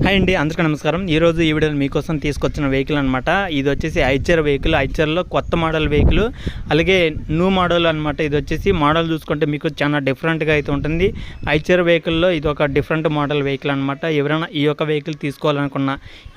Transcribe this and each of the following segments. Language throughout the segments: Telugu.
హాయ్ అండి, అందరికీ నమస్కారం. ఈరోజు ఈ వీడియోలో మీకోసం తీసుకొచ్చిన వెహికల్ అనమాట. ఇది వచ్చేసి ఐచర్ వెహికల్. ఐచర్లో కొత్త మోడల్ వెహికల్, అలాగే న్యూ మోడల్ అనమాట. ఇది వచ్చేసి మోడల్ చూసుకుంటే మీకు చాలా డిఫరెంట్గా అయితే ఉంటుంది. ఐచర్ వెహికల్లో ఇది ఒక డిఫరెంట్ మోడల్ వెహికల్ అనమాట. ఎవరైనా ఈ యొక్క వెహికల్ తీసుకోవాలనుకున్నా,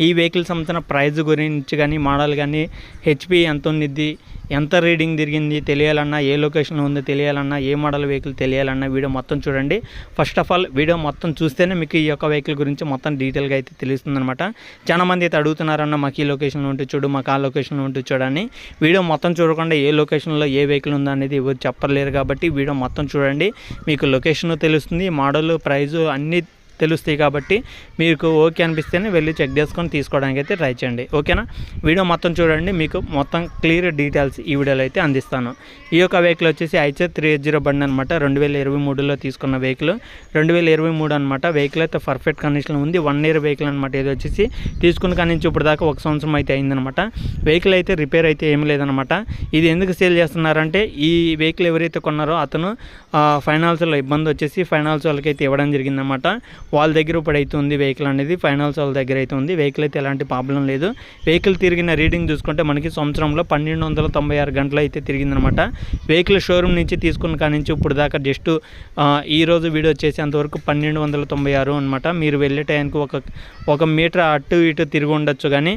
ఈ వెహికల్ సంబంధించిన ప్రైస్ గురించి కానీ, మోడల్ కానీ, హెచ్పి ఎంత ఉంది, ఎంత రీడింగ్ తిరిగింది తెలియాలన్నా, ఏ లొకేషన్లో ఉందో తెలియాలన్నా, ఏ మోడల్ వెహికల్ తెలియాలన్నా వీడియో మొత్తం చూడండి. ఫస్ట్ ఆఫ్ ఆల్ వీడియో మొత్తం చూస్తేనే మీకు ఈ యొక్క వెహికల్ గురించి మొత్తం డీటెయిల్గా అయితే తెలుస్తుంది అనమాట. చాలామంది అయితే అడుగుతున్నారన్న, మాకు ఈ లొకేషన్లో ఉంటే చూడు, మాకు ఆ లొకేషన్లో ఉంటే చూడని. వీడియో మొత్తం చూడకుండా ఏ లొకేషన్లో ఏ వెహికల్ ఉందో అనేది ఎవరు చెప్పలేరు కాబట్టి వీడియో మొత్తం చూడండి. మీకు లొకేషన్ తెలుస్తుంది, మోడల్, ప్రైజు అన్నీ తెలుస్తాయి. కాబట్టి మీకు ఓకే అనిపిస్తేనే వెళ్ళి చెక్ చేసుకొని తీసుకోవడానికి అయితే ట్రై చేయండి. ఓకేనా? వీడియో మొత్తం చూడండి, మీకు మొత్తం క్లియర్ డీటెయిల్స్ ఈ వీడియోలో అయితే అందిస్తాను. ఈ యొక్క వెహికల్ వచ్చేసి ఐచర్ 380 బండి అనమాట. 2023లో తీసుకున్న వెహికల్. 2023 అనమాట. వెహికల్ అయితే పర్ఫెక్ట్ కండిషన్లో ఉంది. 1 ఇయర్ వెహికల్ అనమాట. ఇది వచ్చేసి తీసుకున్న కానీ నుంచి ఇప్పుడు దాకా 1 సంవత్సరం అయితే అయిందనమాట. వెహికల్ అయితే రిపేర్ అయితే ఏమీ లేదనమాట. ఇది ఎందుకు సేల్ చేస్తున్నారంటే, ఈ వెహికల్ ఎవరైతే కొన్నారో అతను ఫైనాన్షియల్ ఇబ్బంది వచ్చేసి ఫైనాన్స్ వాళ్ళకైతే ఇవ్వడం జరిగిందనమాట. వాళ్ళ దగ్గర ఇప్పుడు అయితే ఉంది వెహికల్ అనేది, ఫైనాన్స్ వాళ్ళ దగ్గర అయితే ఉంది. వెహికల్ అయితే ఎలాంటి ప్రాబ్లం లేదు. వెహికల్ తిరిగిన రీడింగ్ చూసుకుంటే మనకి సంవత్సరంలో 1296 గంటలు అయితే తిరిగిందనమాట. వెహికల్ షోరూమ్ నుంచి తీసుకున్న కాడి నుంచి ఇప్పుడు దాకా జస్ట్ ఈరోజు వీడియో చేసేంతవరకు 1296 అనమాట. మీరు వెళ్ళే టైంకి ఒక మీటర్ అటు ఇటు తిరిగి ఉండొచ్చు, కానీ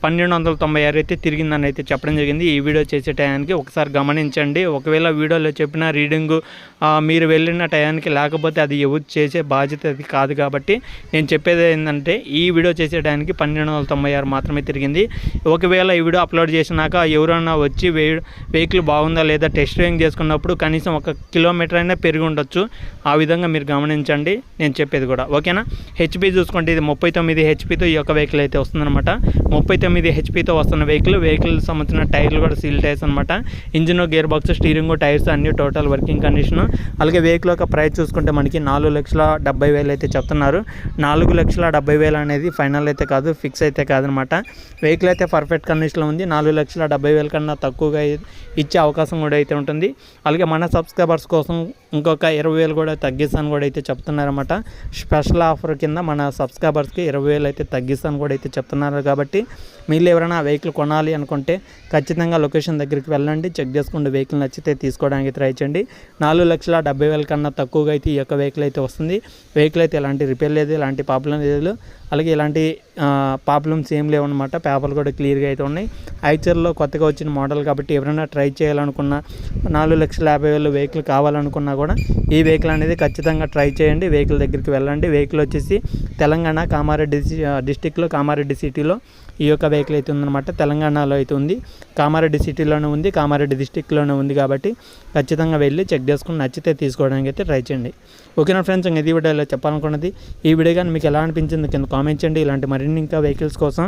1296 అయితే తిరిగిందని అయితే చెప్పడం జరిగింది. ఈ వీడియో చేసే టయానికి ఒకసారి గమనించండి. ఒకవేళ వీడియోలో చెప్పిన రీడింగు మీరు వెళ్ళిన టయానికి లేకపోతే అది ఎవరు చేసే బాధ్యత అది కాదు. కాబట్టి నేను చెప్పేది ఏంటంటే, ఈ వీడియో చేసే టయానికి 1296 మాత్రమే తిరిగింది. ఒకవేళ ఈ వీడియో అప్లోడ్ చేసినాక ఎవరైనా వచ్చి వెహికల్ బాగుందా లేదా టెస్ట్ డ్రైవింగ్ చేసుకున్నప్పుడు కనీసం 1 కిలోమీటర్ అయినా పెరిగి ఉండొచ్చు. ఆ విధంగా మీరు గమనించండి నేను చెప్పేది కూడా. ఓకేనా? హెచ్పి చూసుకుంటే ఇది 39 హెచ్పితో ఈ యొక్క వెహికల్ అయితే వస్తుందన్నమాట. 39 హెచ్పితో వస్తున్న వెహికల్ సంబంధించిన టైర్లు కూడా సీల్ టైర్స్ అనమాట. Engine, gear box, steering, tyres అన్ని టోటల్ వర్కింగ్ కండిషన్. అలాగే వెహికల్ యొక్క ప్రైస్ చూసుకుంటే మనకి 4,70,000 అయితే చెప్తున్నారు. 4,70,000 అనేది ఫైనల్ అయితే కాదు, ఫిక్స్ అయితే కాదనమాట. వెహికల్ అయితే పర్ఫెక్ట్ కండిషన్లో ఉంది. 4,70,000 కన్నా తక్కువగా ఇచ్చే అవకాశం కూడా అయితే ఉంటుంది. అలాగే మన సబ్స్క్రైబర్స్ కోసం ఇంకొక 20,000 కూడా తగ్గిస్తాను కూడా అయితే చెప్తున్నారన్నమాట. స్పెషల్ ఆఫర్ కింద మన సబ్స్క్రైబర్స్కి 20,000 అయితే తగ్గిస్తాను కూడా అయితే చెప్తున్నారు. కాబట్టి మీరు ఎవరైనా వెహికల్ కొనాలి అనుకుంటే ఖచ్చితంగా లొకేషన్ దగ్గరికి వెళ్ళండి, చెక్ చేసుకోండి. వెహికల్ నచ్చితే తీసుకోవడానికి ట్రై చేయండి. 4,70,000 కన్నా తక్కువగా అయితే ఈ యొక్క వెహికల్ అయితే వస్తుంది. వెహికల్ అయితే ఎలాంటి రిపేర్ లేదు, ఎలాంటి ప్రాబ్లం లేదు, అలాగే ఎలాంటి ప్రాబ్లమ్స్ ఏం లేవన్నమాట. పేపర్లు కూడా క్లియర్గా అయితే ఉన్నాయి. ఐచర్లో కొత్తగా వచ్చిన మోడల్ కాబట్టి ఎవరైనా ట్రై చేయాలనుకున్నా, 4,50,000 వెహికల్ కావాలనుకున్నా కూడా ఈ వెహికల్ అనేది ఖచ్చితంగా ట్రై చేయండి. వెహికల్ దగ్గరికి వెళ్ళండి. వెహికల్ వచ్చేసి తెలంగాణ కామారెడ్డి డిస్టిక్లో, కామారెడ్డి సిటీలో ఈ యొక్క వెహికల్ అయితే ఉందన్నమాట. తెలంగాణలో అయితే ఉంది, కామారెడ్డి సిటీలోనే ఉంది, కామారెడ్డి డిస్టిక్లోనే ఉంది. కాబట్టి ఖచ్చితంగా వెళ్ళి చెక్ చేసుకుని నచ్చితే తీసుకోవడానికి అయితే ట్రై చేయండి. ఓకేనా ఫ్రెండ్స్? ఇది వీడియోలో చెప్పాలనుకున్నది. ఈ వీడియో కానీ మీకు ఎలా అనిపించింది కింద కామెంట్ చేయండి. ఇలాంటి మరిన్ని ఇంకా వెహికల్స్ కోసం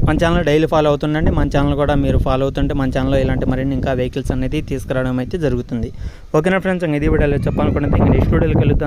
మన ఛానల్ డైలీ ఫాలో అవుతుండండి. మన ఛానల్ కూడా మీరు ఫాలో అవుతుంటే మన ఛానల్లో ఇలాంటి మరిన్ని ఇంకా వెహికల్స్ అనేది తీసుకురావడం అయితే జరుగుతుంది. ఓకేనా ఫ్రెండ్స్? ఇది వీడియోలో చెప్పాలనుకున్నది. నెక్స్ట్ వీడియోకి వెళ్తాను.